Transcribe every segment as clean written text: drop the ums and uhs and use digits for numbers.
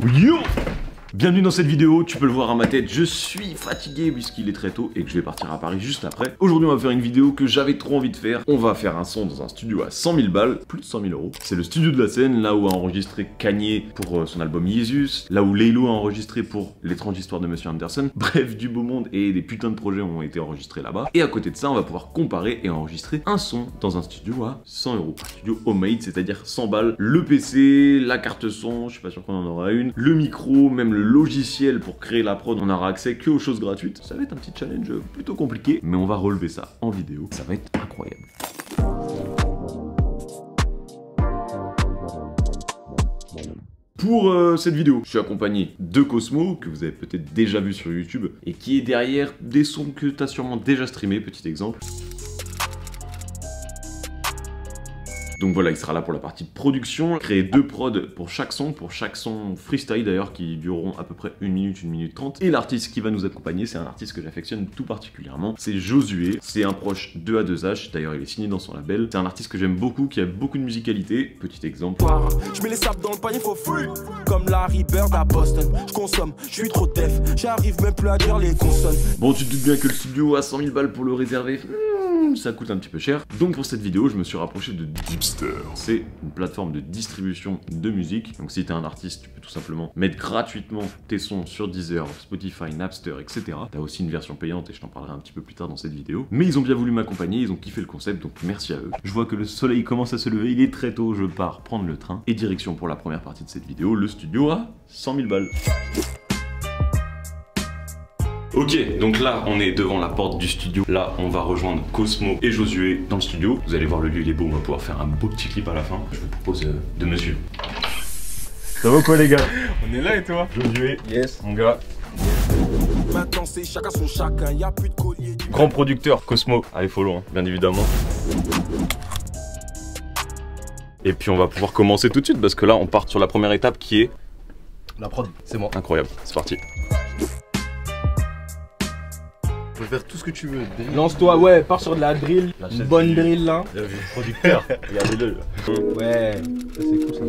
Yo! Bienvenue dans cette vidéo, tu peux le voir à ma tête, je suis fatigué puisqu'il est très tôt et que je vais partir à Paris juste après. Aujourd'hui on va faire une vidéo que j'avais trop envie de faire. On va faire un son dans un studio à 100 000 balles, plus de 100 000 euros. C'est le studio de la scène, là où a enregistré Kanye pour son album Jesus, là où Laylo a enregistré pour l'étrange histoire de Monsieur Anderson. Bref, du beau monde et des putains de projets ont été enregistrés là-bas. Et à côté de ça, on va pouvoir comparer et enregistrer un son dans un studio à 100 euros. Un studio homemade, c'est-à-dire 100 balles. Le PC, la carte son, je suis pas sûr qu'on en aura une, le micro, même le logiciel pour créer la prod, on n'aura accès que aux choses gratuites. Ça va être un petit challenge plutôt compliqué, mais on va relever ça en vidéo. Ça va être incroyable. Pour cette vidéo, je suis accompagné de Cosmo, que vous avez peut-être déjà vu sur YouTube, et qui est derrière des sons que tu as sûrement déjà streamé, petit exemple. Donc voilà, il sera là pour la partie production, créer 2 prods pour chaque son freestyle d'ailleurs, qui dureront à peu près 1 minute 30. Et l'artiste qui va nous accompagner, c'est un artiste que j'affectionne tout particulièrement, c'est Josué, c'est un proche de A2H, d'ailleurs il est signé dans son label. C'est un artiste que j'aime beaucoup, qui a beaucoup de musicalité, petit exemple. Je mets les sables dans le panier for free, comme Larry Bird à Boston. Je consomme, je suis trop def, j'arrive même plus à dire les consonnes. Bon, tu te doutes bien que le studio a 100 000 balles pour le réserver, ça coûte un petit peu cher. Donc pour cette vidéo, je me suis rapproché de Dipster. C'est une plateforme de distribution de musique. Donc si t'es un artiste, tu peux tout simplement mettre gratuitement tes sons sur Deezer, Spotify, Napster, etc. T'as aussi une version payante et je t'en parlerai un petit peu plus tard dans cette vidéo. Mais ils ont bien voulu m'accompagner, ils ont kiffé le concept, donc merci à eux. Je vois que le soleil commence à se lever, il est très tôt, je pars prendre le train. Et direction pour la première partie de cette vidéo, le studio à 100 000 balles. Ok, donc là on est devant la porte du studio. Là on va rejoindre Cosmo et Josué dans le studio. Vous allez voir, le lieu il est beau, on va pouvoir faire un beau petit clip à la fin. Je vous propose de me suivre. Ça va quoi les gars? On est là et toi? Josué, yes. Mon gars. maintenant c'est chacun son chacun, y a plus de collier. Grand producteur Cosmo, allez follow hein, bien évidemment. Et puis on va pouvoir commencer tout de suite parce que là on part sur la première étape qui est la prod, c'est moi. Incroyable, c'est parti. Tu peux faire tout ce que tu veux. Lance-toi, ouais, pars sur de la drill, une bonne drill là. Producteur, regardez-le. Ouais, ça c'est cool ça.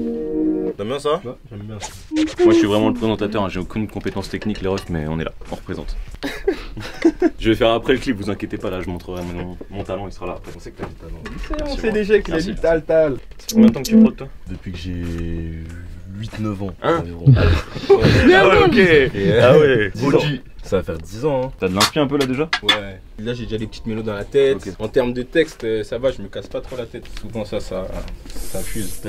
T'aimes bien ça? Ouais, j'aime bien ça. Moi je suis vraiment le présentateur, hein. J'ai aucune compétence technique les refs, mais on est là, on représente. Je vais faire après le clip, vous inquiétez pas, là je montrerai mon talent, il sera là après. On sait que t'as du talent. On sait déjà qu'il a du tal. Ça fait combien de temps que tu prods toi? Depuis que j'ai 8-9 ans. Hein? Ah ouais, ok. Ah ouais. Ça va faire 10 ans. Hein. T'as de l'inspi un peu là déjà? Ouais. Là j'ai déjà des petites mélodies dans la tête. Okay. En termes de texte, ça va, je me casse pas trop la tête. Souvent ça fuse.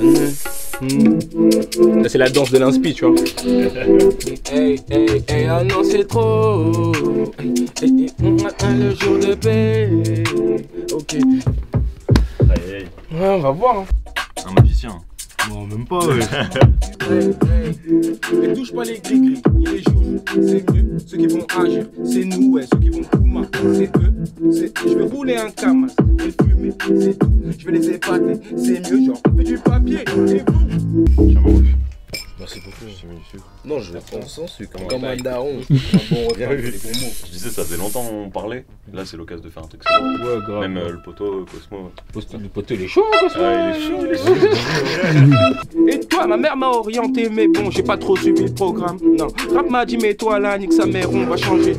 Là c'est la danse de l'inspi, tu vois. Hey, hey, hey, ah non c'est trop. Hey, hey, le jour de paix. Ok. Ouais, on va voir. Hein. Un magicien. Non, même pas, ouais. Ne touche pas les gris-gris, ils les jouent, c'est mieux. Ceux qui vont agir, c'est nous, ouais. Ceux qui vont tout marquer, c'est eux. Je vais rouler un camas et fumer, c'est tout. Je vais les épater, c'est mieux. Genre, on fait du papier, c'est vous. Merci beaucoup. Non, je vais prendre sans sucre. Comme un daron. Je disais, ça faisait longtemps qu'on parlait. Là, c'est l'occasion de faire un truc solo. Ouais, grave. Même le poteau, Cosmo. Le poteau, il est chaud, Cosmo. Ah, il est chaud. Et toi, ma mère m'a orienté, mais bon, j'ai pas trop suivi le programme. Non, Rap m'a dit, mais toi là, nique sa mère, on va changer.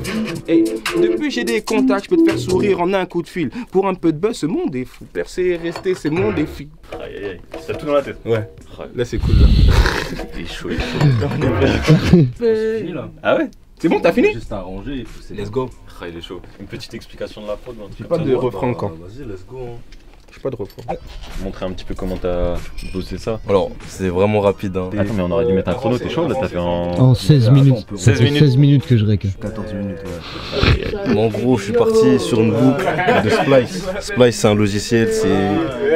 Et depuis, j'ai des contacts, je peux te faire sourire en un coup de fil. Pour un peu de buzz, ce monde est fou. Percer et rester, c'est mon défi. Aïe aïe aïe. T'as tout dans la tête. Ouais. Là, c'est cool. Là. Il est chaud, il est chaud. C'est fini là. Ah ouais? C'est bon, t'as fini? Juste à arranger. Let's go. Ah, il est chaud. Une petite explication de la prod. J'ai pas de refrain encore. Vas-y, let's go. J'ai pas de refrain. Montrer un petit peu comment t'as bossé ça. Alors, c'est vraiment rapide. Hein. Attends, mais on aurait dû mettre un chrono, t'es chaud là? T'as fait en 16 minutes. 16 minutes que je rec. 14 minutes, ouais. En gros, je suis parti sur une boucle de Splice. Splice, c'est un logiciel, c'est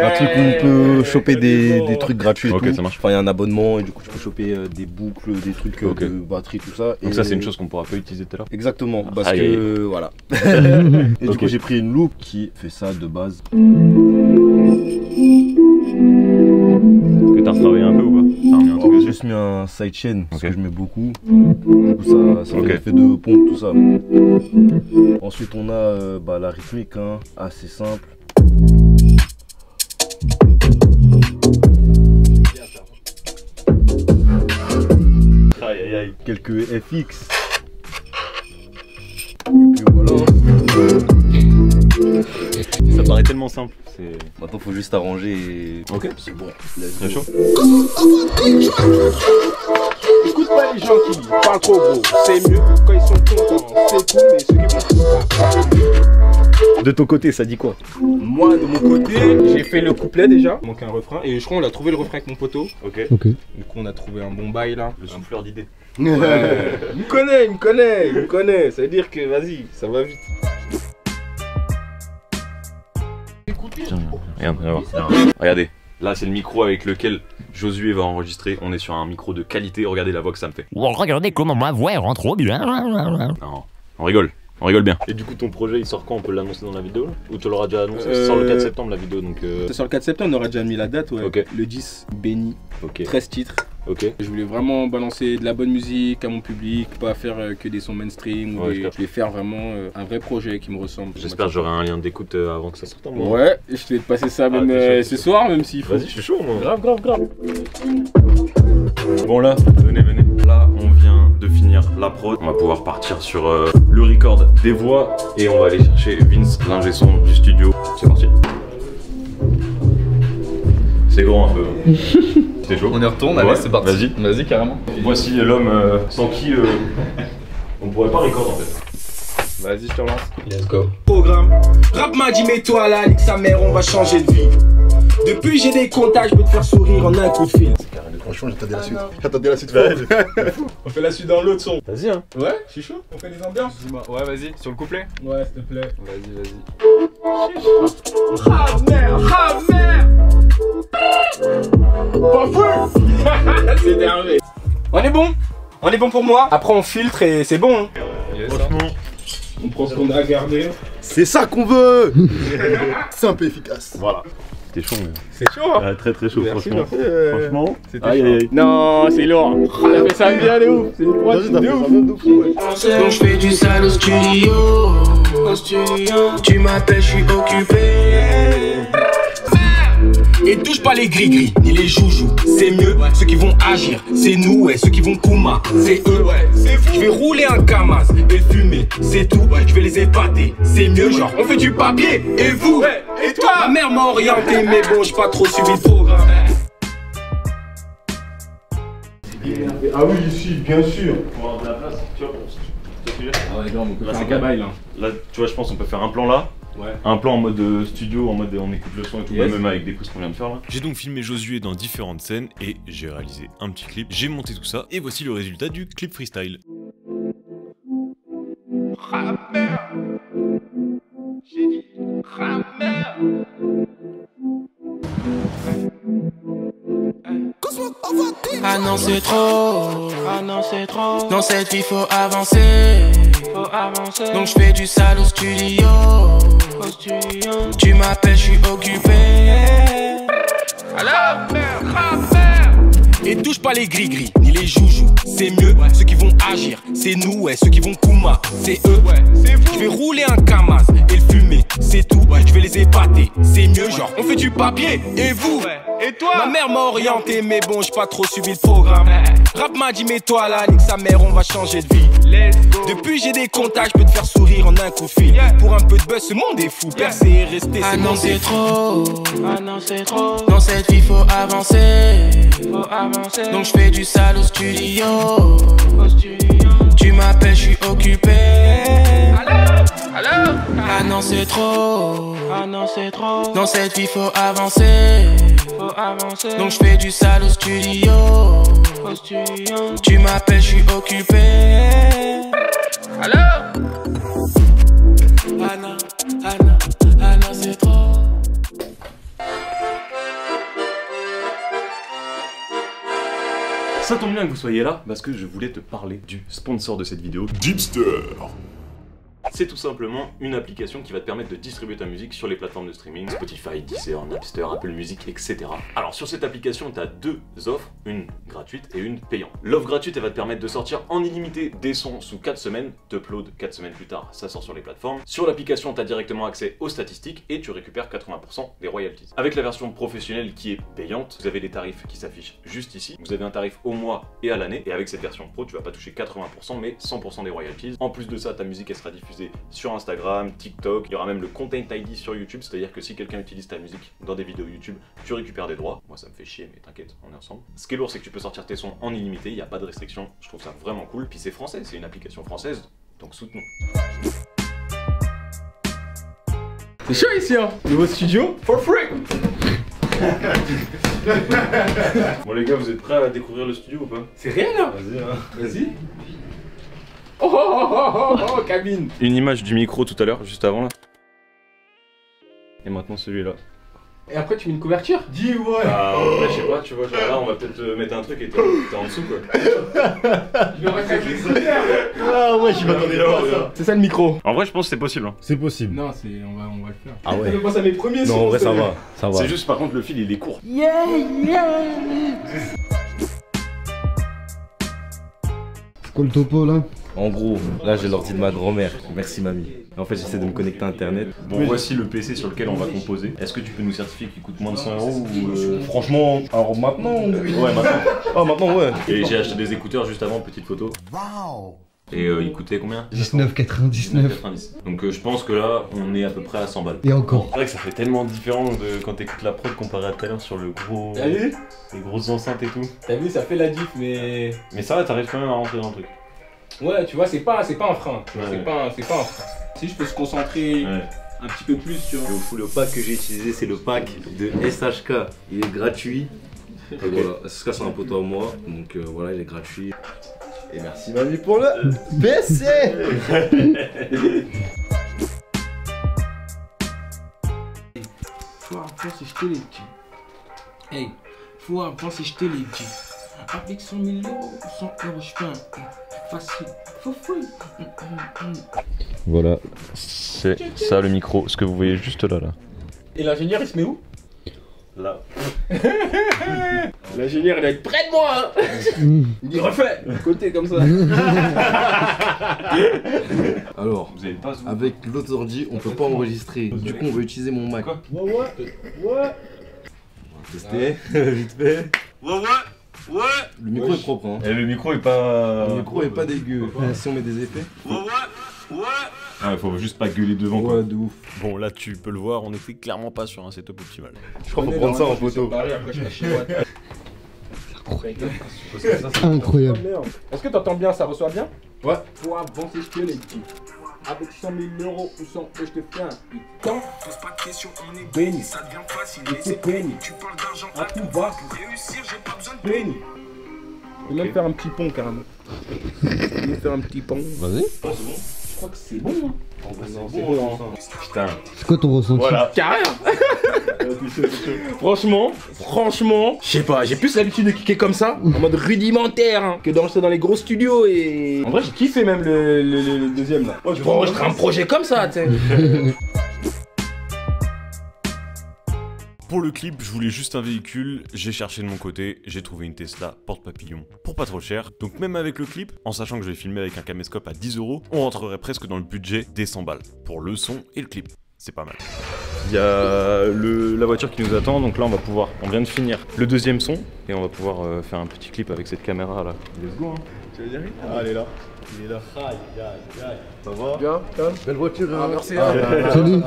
un truc où on peut choper des trucs gratuits. Ok, ça marche. Enfin, il y a un abonnement et du coup, tu peux choper des boucles, des trucs de batterie, tout ça. Donc, ça, c'est une chose qu'on pourra pas utiliser tout à l'heure. Exactement, parce que voilà. Et du coup, j'ai pris une loupe qui fait ça de base. Que t'as retravaillé un peu ou pas? T'as remis un truc J'ai dessus? juste mis un sidechain parce que je mets beaucoup. Du coup, ça Ok. fait l'effet de pompe, tout ça. Ensuite, on a la rythmique, hein, assez simple. Aïe aïe aïe. Quelques FX. Et puis voilà. Ça paraît tellement simple. Maintenant faut juste arranger et... Ok, c'est bon. Très chaud. Écoute pas les gens qui parlent trop gros. C'est mieux quand ils sont contents. C'est cool, mais ceux qui vont... De ton côté, ça dit quoi? Moi, de mon côté, j'ai fait le couplet déjà. Il manque un refrain. Et je crois qu'on a trouvé le refrain avec mon poteau. Ok. Ok. Du coup, on a trouvé un bon bail là. Le souffleur d'idées. Il me connaît. Ça veut dire que vas-y, ça va vite. Tiens, regarde, regardez. Là, c'est le micro avec lequel Josué va enregistrer. On est sur un micro de qualité. Regardez la voix que ça me fait. Regardez comment ma voix rend trop bien. Non, on rigole bien. Et du coup, ton projet il sort quand? On peut l'annoncer dans la vidéo là? Ou tu l'auras déjà annoncé? Ça sort le 4 septembre la vidéo donc. C'est sur le 4 septembre, on aura déjà mis la date, ouais. Ok. Le 10, béni. Ok. 13 titres. Ok. Je voulais vraiment balancer de la bonne musique à mon public, pas faire que des sons mainstream. Ouais, Je voulais faire vraiment un vrai projet qui me ressemble. J'espère que j'aurai un lien d'écoute avant que ça sorte. Moi. Ouais, je vais te passer ça même ce soir, même s'il faut. Vas-y, je suis chaud moi. Grave. Bon là, venez. Là, on vient de finir la prod. On va pouvoir partir sur le record des voix et on va aller chercher Vince, l'ingé son du studio. C'est parti. C'est grand un peu. C'est chaud. On y retourne, Ouais, allez c'est parti. vas-y. Carrément. Voici l'homme sans qui on pourrait pas record en fait. Vas-y, je te relance. Let's go. Programme. Rap m'a dit mets-toi à la nique sa mère, on va changer de vie. Depuis j'ai des contacts, je peux te faire sourire en un coup de fil. Franchement, j'attendais la suite. J'attendais la suite. On fait la suite dans l'autre son. Vas-y hein. Ouais, je suis chaud. On fait les ambiances. Ouais, vas-y, sur le couplet. Ouais, s'il te plaît. Vas-y. Ah merde. Pas fou. C'est énervé. On est bon pour moi. Après on filtre et c'est bon. Hein. Yes, Franchement, On prend ce qu'on a gardé. c'est ça qu'on veut. Simple et efficace. Voilà. C'était chaud mais. C'est chaud hein. Ah, très chaud, Merci, franchement. merci, Franchement, C'était aïe chaud. aïe aïe. Non, c'est lourd. T'as fait ça bien, les ouf. C'est une prod Vas-y, t'as de fait ouf. ça même de fou, ouais. Donc je fais du sale au studio. Tu m'appelles, je suis occupé. Et touche pas les gris-gris, ni les joujoux. C'est mieux, ceux qui vont agir. C'est nous, ouais, ceux qui vont Kuma. C'est eux, ouais, c'est fou. Je vais rouler un Kamaz et le fumer, c'est tout. Je vais les épater, c'est mieux, genre on fait du papier. Et vous, et toi? Ma mère m'a orienté, mais bon, j'ai pas trop suivi le programme. Ah oui, ici, bien sûr. Pour avoir de la place, tu vois, Ah ouais, on peut Là, faire c'est un calme. bail là. Là, tu vois, je pense qu'on peut faire un plan là. Ouais. Un plan en mode studio, en mode on écoute le son et tout, Yes. même avec des pauses qu'on vient de faire là. J'ai donc filmé Josué dans différentes scènes et j'ai réalisé un petit clip, j'ai monté tout ça et voici le résultat du clip freestyle. Ah non c'est trop, dans cette vie faut avancer, donc je fais du sale au studio, tu m'appelles, je suis occupé. Et touche pas les gris-gris, ni les joujoux. C'est mieux, ceux qui vont agir. C'est nous, ouais, ceux qui vont Kuma. C'est eux, ouais, c'est fou. Je vais rouler un Kamaz et le fumer, c'est tout. Je vais les épater, c'est mieux, genre on fait du papier. Et vous, et toi? Ma mère m'a orienté, mais bon, j'ai pas trop suivi le programme. Rap m'a dit mets-toi à la nique sa mère, on va changer de vie. Depuis j'ai des contacts, je peux te faire sourire en un coup de fil. Pour un peu de buzz, ce monde est fou. Percer et rester, c'est non c'est trop. Dans cette vie faut avancer. Donc je fais du sale au studio. Tu m'appelles, je suis occupé. Ah non c'est trop. Dans cette vie faut avancer. Donc je fais du sale au studio. Tu m'appelles, je suis occupé. Ah non c'est trop. Ça tombe bien que vous soyez là parce que je voulais te parler du sponsor de cette vidéo, Deepster. C'est tout simplement une application qui va te permettre de distribuer ta musique sur les plateformes de streaming, Spotify, Deezer, Napster, Apple Music, etc. Alors sur cette application, tu as deux offres, une gratuite et une payante. L'offre gratuite, elle va te permettre de sortir en illimité des sons sous 4 semaines, t'upload 4 semaines plus tard, ça sort sur les plateformes. Sur l'application, tu as directement accès aux statistiques et tu récupères 80% des royalties. Avec la version professionnelle qui est payante, vous avez des tarifs qui s'affichent juste ici. Vous avez un tarif au mois et à l'année, et avec cette version pro, tu vas pas toucher 80% mais 100% des royalties. En plus de ça, ta musique elle sera diffusée sur Instagram, TikTok, il y aura même le Content ID sur YouTube, c'est-à-dire que si quelqu'un utilise ta musique dans des vidéos YouTube, tu récupères des droits. Moi ça me fait chier, mais t'inquiète, on est ensemble. Ce qui est lourd, c'est que tu peux sortir tes sons en illimité, il n'y a pas de restriction, je trouve ça vraiment cool. Puis c'est français, c'est une application française, donc soutenons. C'est chaud ici, hein. Nouveau studio, for free. Bon les gars, vous êtes prêts à découvrir le studio ou pas? C'est réel là. Vas-y, hein. Vas-y. Oh, oh, oh, oh, oh, cabine. Une image du micro tout à l'heure, juste avant là. Et maintenant celui-là. Et après tu mets une couverture? Dis ouais. Ah ouais, je sais pas, tu vois, genre là on va peut-être mettre un truc et t'es en dessous quoi. Je vais arrêter avec les écouteurs. Ah ouais, je m'attendais pas à ça. C'est ça le micro. En vrai je pense que c'est possible. Hein. C'est possible. Non, on va le faire. Ah ouais. Je pense à mes premiers sons. Non, en vrai, ça va. Ça va. C'est juste par contre le fil il est court. C'est quoi le topo là? En gros, là j'ai l'ordi de ma grand-mère. Merci mamie. En fait, j'essaie de me connecter à internet. Bon, voici le PC sur lequel on va composer. Est-ce que tu peux nous certifier qu'il coûte moins de 100 € ou Franchement, alors maintenant, oui. Ouais, maintenant. Ah, maintenant, ouais. Et j'ai acheté des écouteurs juste avant, petite photo. Waouh. Et ils coûtaient combien? 19,99. 19,90. Donc je pense que là, on est à peu près à 100 balles. Et encore. C'est vrai que ça fait tellement différent de quand t'écoutes la prod comparé à tout à l'heure sur le gros... T'as vu? Les grosses enceintes et tout. T'as vu, ça fait la diff, mais... Mais ça va, t'arrives quand même à rentrer dans le truc. Ouais, tu vois, c'est pas un frein. Tu vois, Ouais. c'est pas un frein. Si je peux se concentrer un petit peu plus sur... Le pack que j'ai utilisé, c'est le pack de SHK. Il est gratuit. Et voilà, SHK c'est un poteau à moi. Donc voilà, il est gratuit. Et merci mamie pour le BC. Faut avancer, je te l'ai dit. Hey, faut avancer, je te l'ai dit. Avec 100 000 €, 100 €, je fais un facile. For free. Voilà, c'est ça le micro, ce que vous voyez juste là. Et l'ingénieur, il se met où? Là. L'ingénieur, il va être près de moi, hein. Il dit refait, côté comme ça. Alors, Vous avez pas zoomé. avec l'autre ordi, on peut pas enregistrer. Du coup, on va utiliser mon Mac. Quoi? On va tester, vite fait. Ouais. Le micro est propre, hein. Et le micro est pas... Le micro est pas dégueu. Si on met des effets. Ah, faut juste pas gueuler devant quoi. Ouais, de ouf. Bon là tu peux le voir, on était clairement pas sur un setup optimal. Je crois qu'on peut prendre ça en photo. Incroyable. Est-ce que t'entends bien, ça reçoit bien? Ouais. Faut avancer, je te l'ai dit. Avec 100 000 € ou 100 €, je te fais un putain. Pose pas de questions, on est béni. Ça devient facile, Et c'est béni. Tu parles d'argent À tout va. Pour réussir, j'ai pas besoin de Béni. Je vais même faire un petit pont carrément. Je vais même faire un petit pont. Vas-y. Je crois que c'est bon. Hein. C'est bon, hein. Putain. C'est quoi ton ressenti? Voilà. Carrément. Franchement, je sais pas, j'ai plus l'habitude de kicker comme ça, en mode rudimentaire, hein, que dans les gros studios et... En vrai, j'ai kiffé même le deuxième là. Je vais enregistrer un projet comme ça, tu sais. Pour le clip, je voulais juste un véhicule, j'ai cherché de mon côté, j'ai trouvé une Tesla porte-papillon pour pas trop cher. Donc même avec le clip, en sachant que je vais filmer avec un caméscope à 10 €, on rentrerait presque dans le budget des 100 balles pour le son et le clip. C'est pas mal. Il y a la voiture qui nous attend, donc là on vient de finir le deuxième son et on va pouvoir faire un petit clip avec cette caméra là. Let's go hein. Tu veux dire? Ah, elle est là. Il est là. Aïe. Ça va? Bien, Belle voiture. Ah, merci. Salut.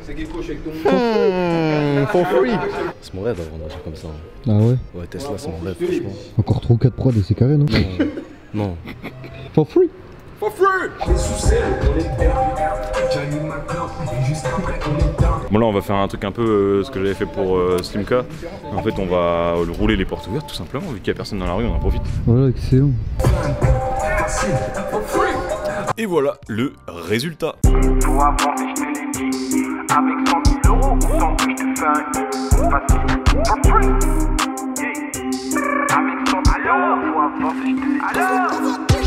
C'est Gecko, je suis avec ton... For free. C'est mon rêve d'avoir une voiture comme ça. Ah ouais? Ouais, Tesla, c'est mon rêve, franchement. Encore 3 ou 4 prods et c'est carré, non? Non. For free. For free. Bon là on va faire un truc un peu ce que j'avais fait pour Slimka. En fait on va rouler les portes ouvertes tout simplement, vu qu'il n'y a personne dans la rue, on en profite. Voilà, excellent. Et voilà le résultat. Faut avancer, je te l'ai dit. Avec 100 000 €, sans que je te fais un facile. For free. Yeah. Avec 100 000 €, faut avancer, je te l'ai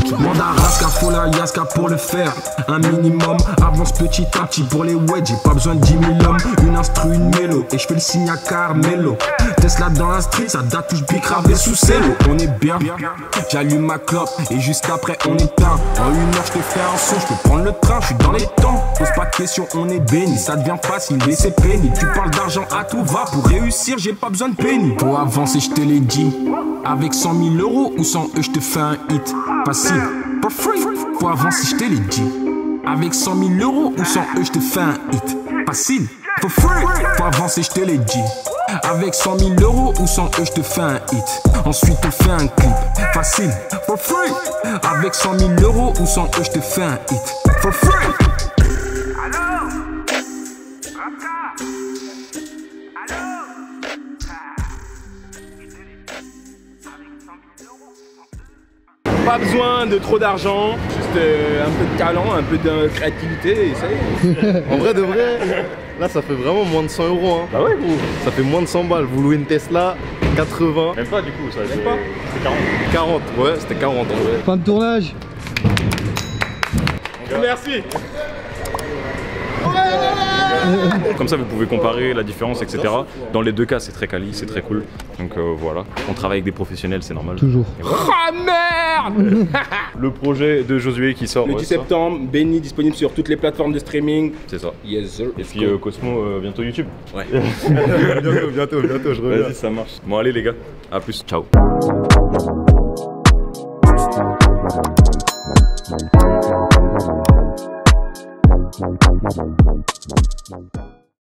dit. Demande à Raska, faut la Yaska pour le faire. Un minimum, avance petit à petit pour les wedges. J'ai pas besoin de 10 000 hommes, une instru, une mélo. Et je fais le signe à Carmelo. Tesla dans la street, ça date touche bicravé sous cello. On est bien, j'allume ma clope et juste après on éteint. En une heure je te fais un son, je peux prendre le train, je suis dans les temps. Pose pas de questions, on est béni, ça devient facile et c'est pénible. Tu parles d'argent à tout va, pour réussir j'ai pas besoin de penny. Pour avancer je te l'ai dit, avec 100 000 euros ou sans eux je te fais un hit. Facile, for free. Pour avancer je te l'ai dit, avec 100 000 euros ou sans eux je te fais un hit. Facile, for free. Pour avancer je te l'ai dit, avec 100 000 euros ou sans eux je te fais un hit. Ensuite on fait un clip, facile, for free. Avec 100 000 euros ou sans eux je te fais un hit. For free. Pas besoin de trop d'argent, juste un peu de talent, un peu de créativité et ça y est. En vrai de vrai, là ça fait vraiment moins de 100 euros. Hein. Bah ouais gros. Ça fait moins de 100 balles. Vous louez une Tesla, 80. Même pas du coup, ça Même pas. c'est 40. 40, ouais, c'était 40 en vrai. Fin de tournage. Merci. Comme ça, vous pouvez comparer la différence, etc. Dans les deux cas, c'est très quali, c'est très cool. Donc voilà, on travaille avec des professionnels, c'est normal. Toujours. Et voilà. Ah merde. Le projet de Josué qui sort Le 10 septembre, Benny disponible sur toutes les plateformes de streaming. C'est ça. Yes sir. Et puis Cosmo, bientôt YouTube. Ouais. bientôt, je reviens. Vas-y, ça marche. Bon, allez les gars, à plus, ciao.